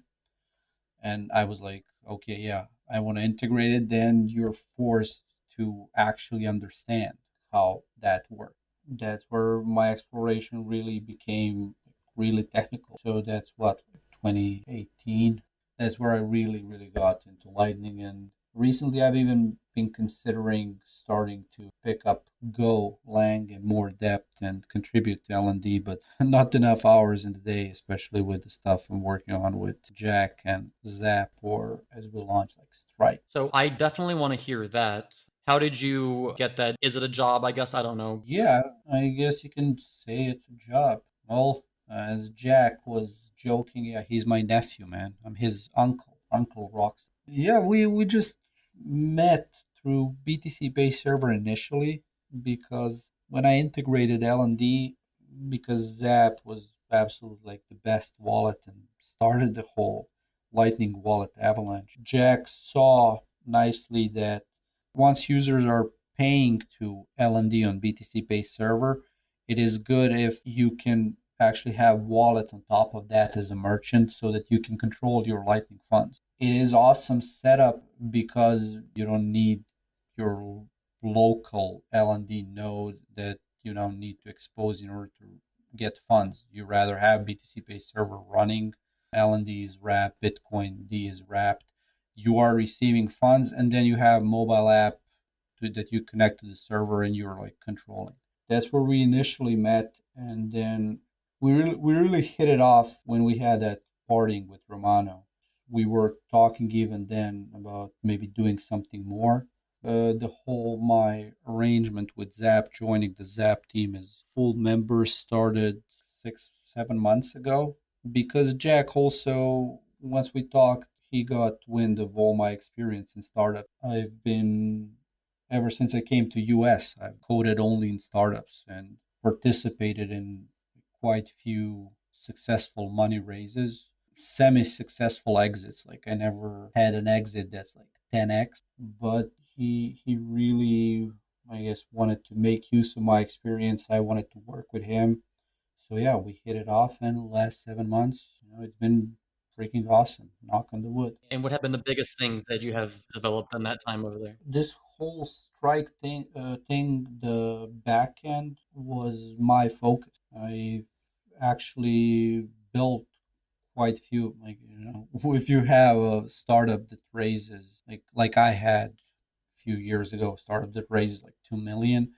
and I was like, okay, yeah, I want to integrate it. Then you're forced to actually understand how that works. That's where my exploration really became really technical. So that's what, 2018. That's where I really, really got into Lightning. And recently I've even been considering starting to pick up Go, Lang in more depth and contribute to LND, but not enough hours in the day, especially with the stuff I'm working on with Jack and Zap, or as we launch like Strike. So I definitely want to hear that. How did you get that? Is it a job? I guess I don't know. Yeah, I guess you can say it's a job. Well, as Jack was joking, yeah, he's my nephew, man. I'm his uncle, Uncle Rocks. Yeah, we just met through BTCPay Server initially, because when I integrated L&D, because Zap was absolutely like the best wallet and started the whole Lightning wallet avalanche. Jack saw nicely that once users are paying to LND on BTCPay Server, it is good if you can actually have wallet on top of that as a merchant, so that you can control your Lightning funds. It is awesome setup because you don't need your local LND node that you now need to expose in order to get funds. You rather have BTCPay Server running, LND is wrapped, Bitcoin D is wrapped. You are receiving funds, and then you have mobile app that you connect to the server and you're like controlling. That's where we initially met, and then we really hit it off when we had that partying with Romano. We were talking even then about maybe doing something more. The whole my arrangement with Zap, joining the Zap team as full members, started 6 7 months ago, because Jack also, once we talked, he got wind of all my experience in startup. I've been, ever since I came to US, I've coded only in startups and participated in quite few successful money raises, semi-successful exits. Like I never had an exit that's like 10x, but he really, I guess, wanted to make use of my experience. I wanted to work with him. So yeah, we hit it off, and the last 7 months, it's been freaking awesome. Knock on the wood. And what have been the biggest things that you have developed in that time over there? This whole strike thing, the back end was my focus. I actually built quite a few, like, if you have a startup that raises like I had a few years ago, a startup that raises like 2 million,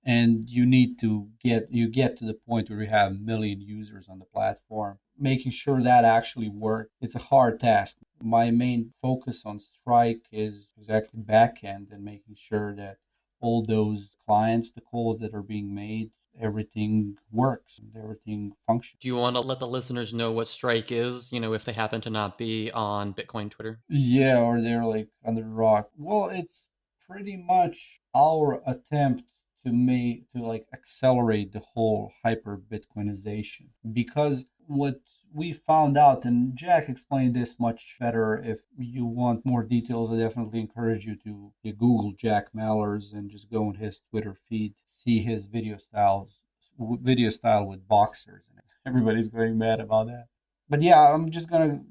and you get to the point where you have a million users on the platform, making sure that actually works, it's a hard task. My main focus on Strike is exactly backend and making sure that all those clients, the calls that are being made, everything works and everything functions. Do you want to let the listeners know what Strike is, if they happen to not be on Bitcoin Twitter? Yeah, or they're like under rock. Well, it's pretty much our attempt to like accelerate the whole hyper Bitcoinization, because what we found out, and Jack explained this much better. If you want more details, I definitely encourage you to Google Jack Mallers and just go on his Twitter feed, see his video style with boxers, and everybody's going mad about that. But yeah, I'm just gonna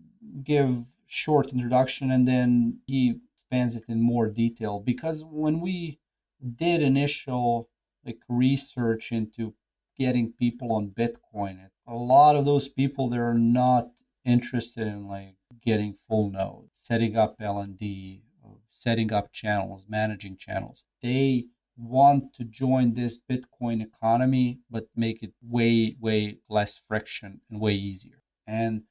give short introduction and then he expands it in more detail, because when we did initial like research into getting people on Bitcoin, a lot of those people, they're not interested in like getting full nodes, setting up LND, setting up channels, managing channels. They want to join this Bitcoin economy, but make it way less friction and way easier. And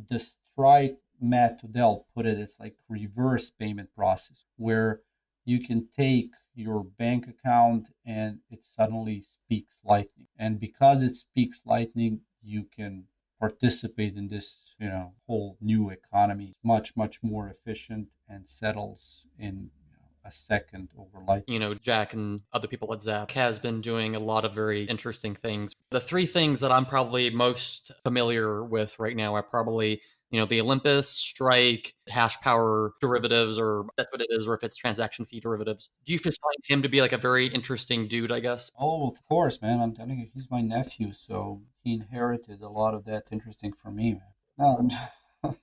the Strike Matt Odell put it as like reverse payment process, where you can take your bank account and it suddenly speaks Lightning. And because it speaks Lightning, you can participate in this, whole new economy. It's much more efficient and settles in a second over Lightning. Jack and other people at Zap has been doing a lot of very interesting things. The three things that I'm probably most familiar with right now are probably, the Olympus, Strike, hash power derivatives, or that's what it is, or if it's transaction fee derivatives. Do you just find him to be like a very interesting dude, I guess? Oh, of course, man. I'm telling you, he's my nephew, so he inherited a lot of that interesting from me, man. No,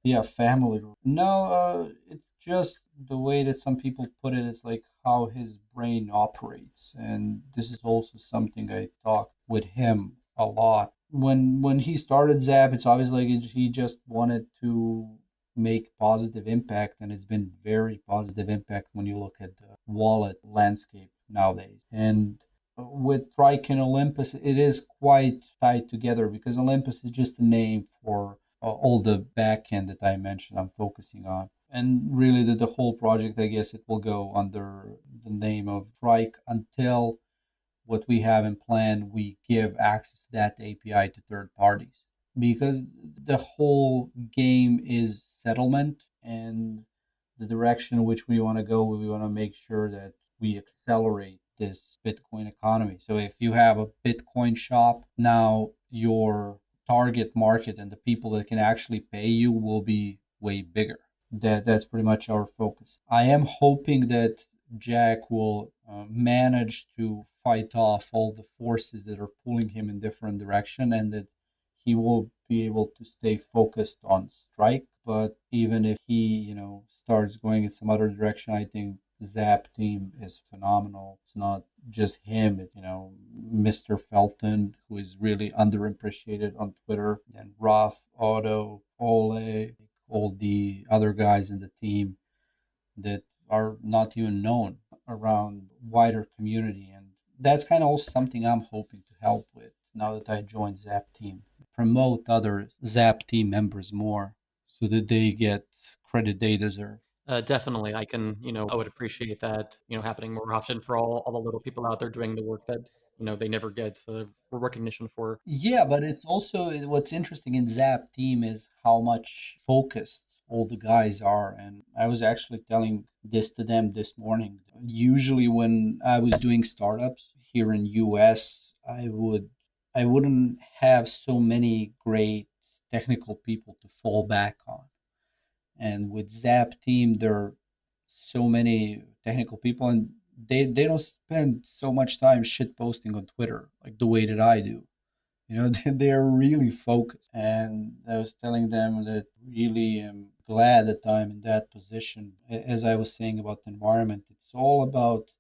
yeah, family. No, it's just the way that some people put it. It's like how his brain operates, and this is also something I talked with him a lot. When he started Zap, it's obviously like he just wanted to make positive impact, and it's been very positive impact when you look at the wallet landscape nowadays. And with Trike and Olympus, it is quite tied together, because Olympus is just a name for all the backend that I mentioned I'm focusing on. And really, the whole project, I guess it will go under the name of Trike until what we have in plan, we give access to that API to third parties. Because the whole game is settlement, and the direction in which we want to go, we want to make sure that we accelerate this Bitcoin economy. So if you have a Bitcoin shop, now your target market and the people that can actually pay you will be way bigger. That's pretty much our focus. I am hoping that Jack will manage to fight off all the forces that are pulling him in different direction, and that he will be able to stay focused on Strike. But even if he, starts going in some other direction, I think Zap team is phenomenal. It's not just him. It's, Mr. Felton, who is really underappreciated on Twitter, and Roth, Otto, Ole, all the other guys in the team that are not even known around wider community. And that's kind of also something I'm hoping to help with now that I joined Zap team. Promote other Zap team members more so that they get credit they deserve. Definitely, I would appreciate that, happening more often for all the little people out there doing the work that, they never get recognition for. Yeah, but it's also what's interesting in Zap team is how much focused all the guys are. And I was actually telling this to them this morning. Usually when I was doing startups here in US, I wouldn't have so many great technical people to fall back on. And with Zap team, there are so many technical people, and they don't spend so much time shit posting on Twitter like the way that I do. They're really focused. And I was telling them that really am glad that I'm in that position. As I was saying about the environment, it's all about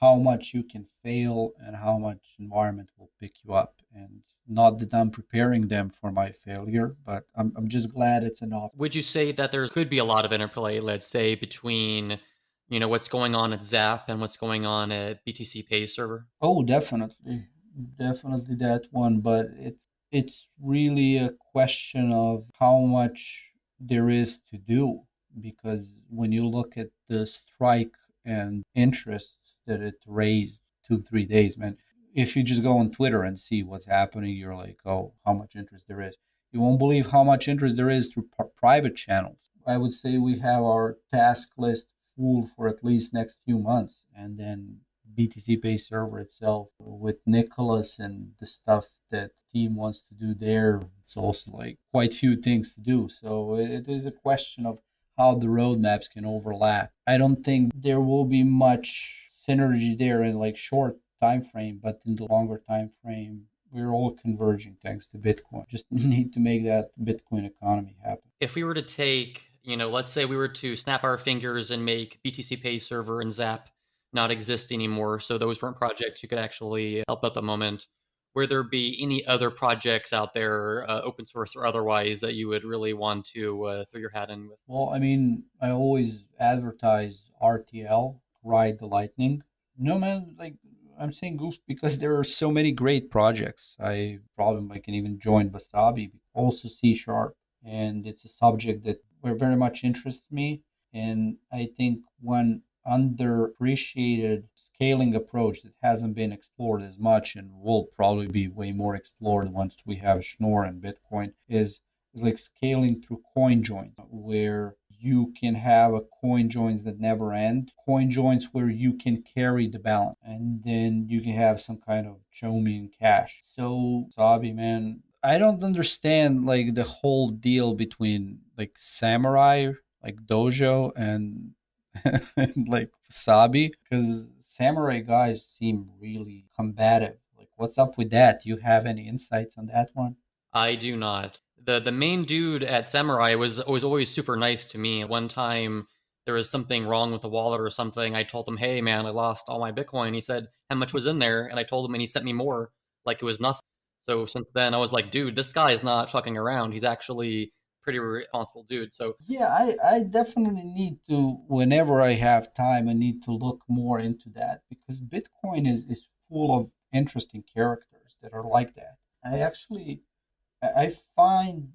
how much you can fail and how much environment will pick you up. And not that I'm preparing them for my failure, but I'm just glad it's an option. Would you say that there could be a lot of interplay, let's say, between, what's going on at Zap and what's going on at BTCPay Server? Oh, definitely that one. But it's really a question of how much there is to do, because when you look at the strike and interest that it raised 2 3 days, man, if you just go on Twitter and see what's happening, you're like, oh, how much interest there is. You won't believe how much interest there is through private channels. I would say we have our task list full for at least next few months, and then BTCPay Server itself with Nicholas and the stuff that the team wants to do there. It's also like quite few things to do. So it is a question of how the roadmaps can overlap. I don't think there will be much synergy there in like short time frame, but in the longer time frame, we're all converging thanks to Bitcoin. Just need to make that Bitcoin economy happen. If we were to take, let's say we were to snap our fingers and make BTCPay Server and Zap not exist anymore, so those weren't projects you could actually help at the moment, would there be any other projects out there, open source or otherwise, that you would really want to throw your hat in with? Well, I mean, I always advertise RTL, Ride the Lightning. No, man, like I'm saying goof because there are so many great projects. I can even join Wasabi, also C Sharp, and it's a subject that very much interests me. And I think one underappreciated scaling approach that hasn't been explored as much and will probably be way more explored once we have Schnorr and Bitcoin is like scaling through Coinjoins, where you can have a Coinjoins that never end, Coinjoins where you can carry the balance, and then you can have some kind of show me in cash. So, Sabi, man, I don't understand like the whole deal between like Samurai, like Dojo, and and like Wasabi, because Samurai guys seem really combative. Like, what's up with that? Do you have any insights on that one? I do not. The main dude at Samurai was always super nice to me. One time there was something wrong with the wallet or something. I told him, "Hey man, I lost all my Bitcoin." He said, "How much was in there?" And I told him, and he sent me more, like it was nothing. So since then, I was like, "Dude, this guy is not fucking around. He's actually pretty responsible dude." So Yeah, I definitely need to, whenever I have time, I need to look more into that because Bitcoin is full of interesting characters that are like that. I find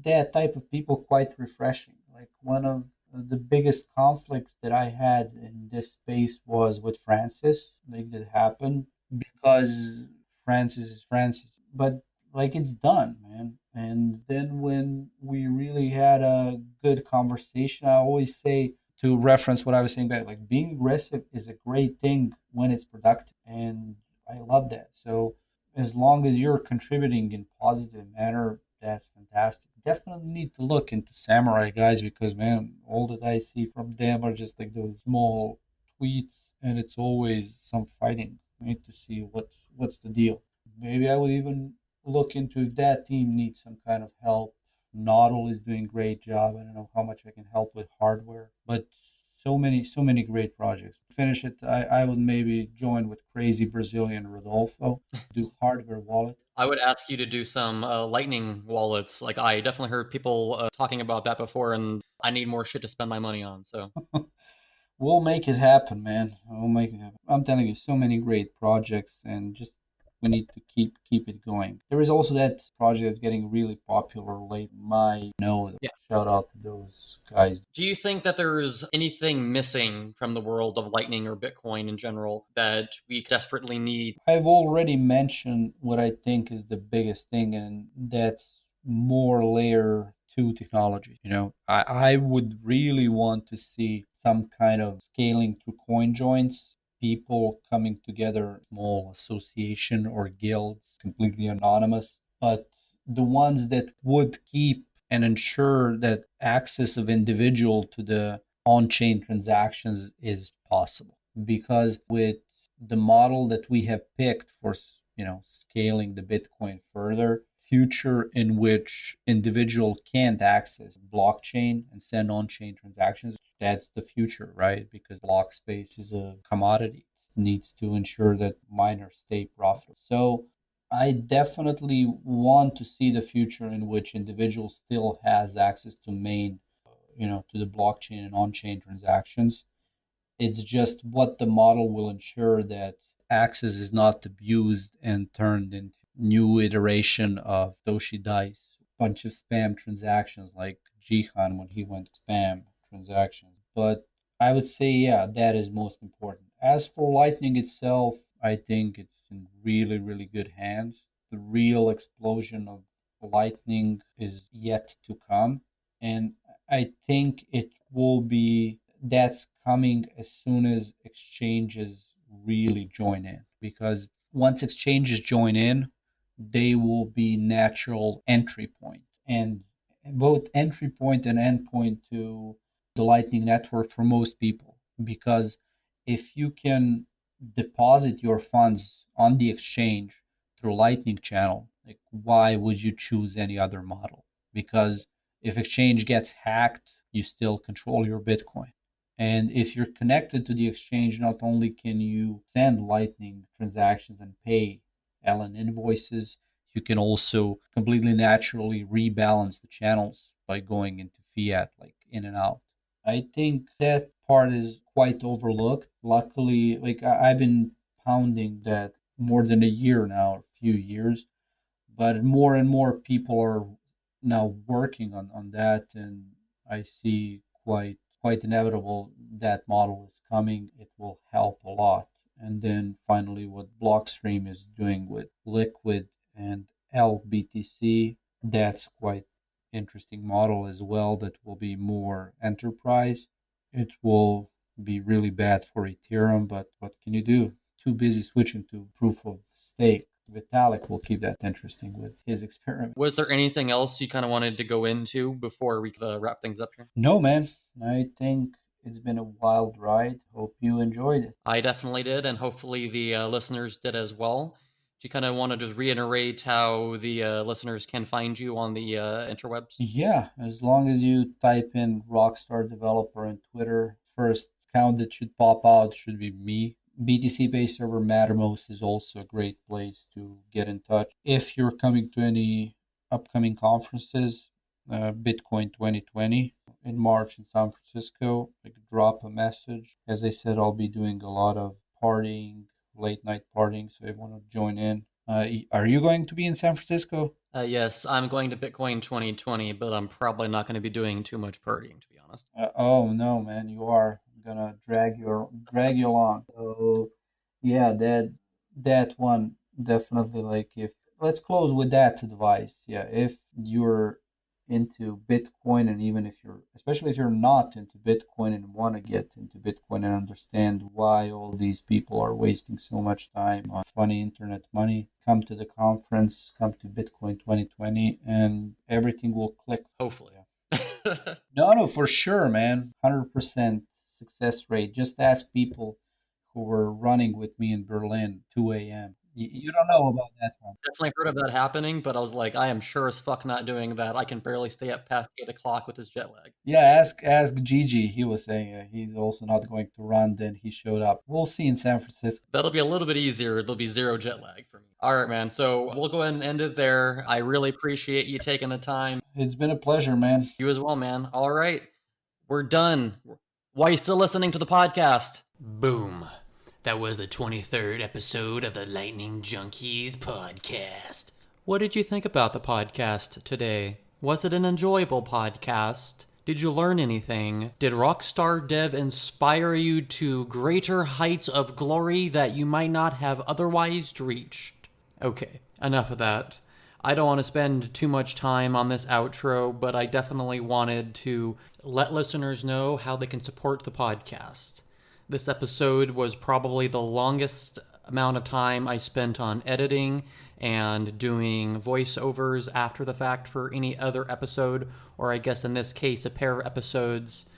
that type of people quite refreshing. Like one of the biggest conflicts that I had in this space was with Francis. Like that happened because Francis is Francis. But like it's done, man. And then when we really had a good conversation, I always say to reference what I was saying back, like being aggressive is a great thing when it's productive. And I love that. So as long as you're contributing in positive manner, that's fantastic. Definitely need to look into Samurai guys because man, all that I see from them are just like those small tweets, and it's always some fighting. I need to see what's the deal. Maybe I would even look into if that team needs some kind of help. Noddle is doing a great job. I don't know how much I can help with hardware, but so many great projects. To finish it, I would maybe join with crazy Brazilian Rodolfo, do hardware wallet. I would ask you to do some Lightning wallets. Like I definitely heard people talking about that before, and I need more shit to spend my money on. So We'll make it happen, man. We'll make it happen. I'm telling you, so many great projects, and just we need to keep it going. There is also that project that's getting really popular late. My know, yeah. shout out to those guys. Do you think that there's anything missing from the world of Lightning or Bitcoin in general that we desperately need? I've already mentioned what I think is the biggest thing, and that's more layer two technology. You know, I would really want to see some kind of scaling through coin joins, people coming together, small association or guilds, completely anonymous, but the ones that would keep and ensure that access of individual to the on-chain transactions is possible. Because with the model that we have picked for scaling the Bitcoin further, future in which individual can't access blockchain and send on-chain transactions, that's the future, right? Because block space is a commodity. It needs to ensure that miners stay profitable. So I definitely want to see the future in which individual still has access to to the blockchain and on-chain transactions. It's just what the model will ensure that access is not abused and turned into new iteration of Doshi Dice, bunch of spam transactions like Jihan when he went spam transactions. But I would say, yeah, that is most important. As for Lightning itself, I think it's in really, really good hands. The real explosion of Lightning is yet to come. And I think it will be that's coming as soon as exchanges really join in. Because once exchanges join in, they will be natural entry point and both entry point and endpoint to the Lightning Network for most people. Because if you can deposit your funds on the exchange through Lightning channel, like why would you choose any other model? Because if exchange gets hacked, you still control your Bitcoin. And if you're connected to the exchange, not only can you send Lightning transactions and pay LN invoices, you can also completely naturally rebalance the channels by going into fiat, like in and out. I think that part is quite overlooked. Luckily, like I've been pounding that more than a year now, a few years, but more and more people are now working on that, and I see quite inevitable that model is coming. It will help a lot. And then finally, what Blockstream is doing with Liquid and LBTC, that's quite interesting model as well. That will be more enterprise. It will be really bad for Ethereum, but what can you do? Too busy switching to proof of stake. Vitalik will keep that interesting with his experiment. Was there anything else you kind of wanted to go into before we could wrap things up here? No, man. I think it's been a wild ride. Hope you enjoyed it. I definitely did, and hopefully the listeners did as well. Do you kind of want to just reiterate how the listeners can find you on the interwebs? Yeah, as long as you type in Rockstar Developer on Twitter, first account that should pop out should be me. BTCPay Server Mattermost is also a great place to get in touch. If you're coming to any upcoming conferences, Bitcoin 2020 in March in San Francisco, like drop a message. As I said, I'll be doing a lot of partying, late night partying, so if you want to join in. Are you going to be in San Francisco? Yes, I'm going to Bitcoin 2020, but I'm probably not going to be doing too much partying, to be honest. Oh no, man, you are. I'm gonna drag you along. So yeah, that one definitely, like, if let's close with that advice. Yeah, if you're into Bitcoin, and even if you're, especially if you're not into Bitcoin and want to get into Bitcoin and understand why all these people are wasting so much time on funny internet money, come to the conference, come to Bitcoin 2020, and everything will click. Hopefully. No, for sure, man. 100% success rate. Just ask people who were running with me in Berlin, 2 a.m. You don't know about that one. Definitely heard of that happening, but I was like, I am sure as fuck not doing that. I can barely stay up past 8 o'clock with his jet lag. Yeah, ask Gigi. He was saying he's also not going to run. Then he showed up. We'll see in San Francisco. That'll be a little bit easier. There'll be zero jet lag for me. All right, man. So we'll go ahead and end it there. I really appreciate you taking the time. It's been a pleasure, man. You as well, man. All right. We're done. Why are you still listening to the podcast? Boom. That was the 23rd episode of the Lightning Junkies podcast. What did you think about the podcast today? Was it an enjoyable podcast? Did you learn anything? Did Rockstardev inspire you to greater heights of glory that you might not have otherwise reached? Okay, enough of that. I don't want to spend too much time on this outro, but I definitely wanted to let listeners know how they can support the podcast. This episode was probably the longest amount of time I spent on editing and doing voiceovers after the fact for any other episode, or I guess in this case, a pair of episodes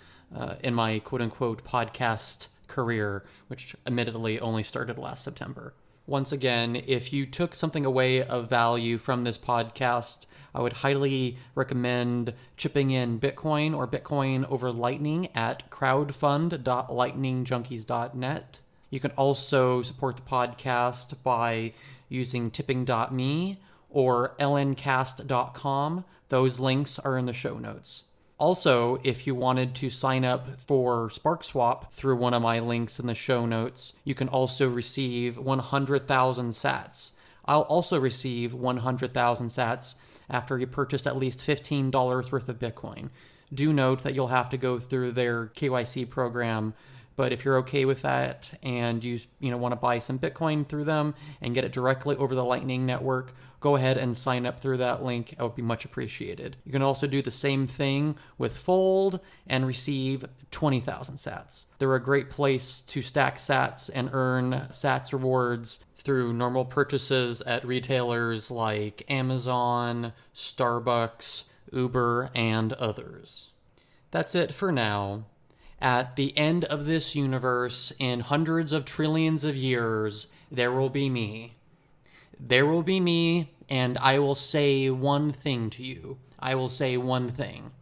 in my quote-unquote podcast career, which admittedly only started last September. Once again, if you took something away of value from this podcast, I would highly recommend chipping in Bitcoin or Bitcoin over Lightning at crowdfund.lightningjunkies.net. You can also support the podcast by using tipping.me or LNCast.com. Those links are in the show notes. Also, if you wanted to sign up for SparkSwap through one of my links in the show notes, you can also receive 100,000 sats. I'll also receive 100,000 sats after you purchase at least $15 worth of Bitcoin. Do note that you'll have to go through their KYC program But if you're okay with that and you want to buy some Bitcoin through them and get it directly over the Lightning Network, go ahead and sign up through that link. It would be much appreciated. You can also do the same thing with Fold and receive 20,000 sats. They're a great place to stack sats and earn sats rewards through normal purchases at retailers like Amazon, Starbucks, Uber, and others. That's it for now. At the end of this universe, in hundreds of trillions of years, there will be me. There will be me, and I will say one thing to you. I will say one thing.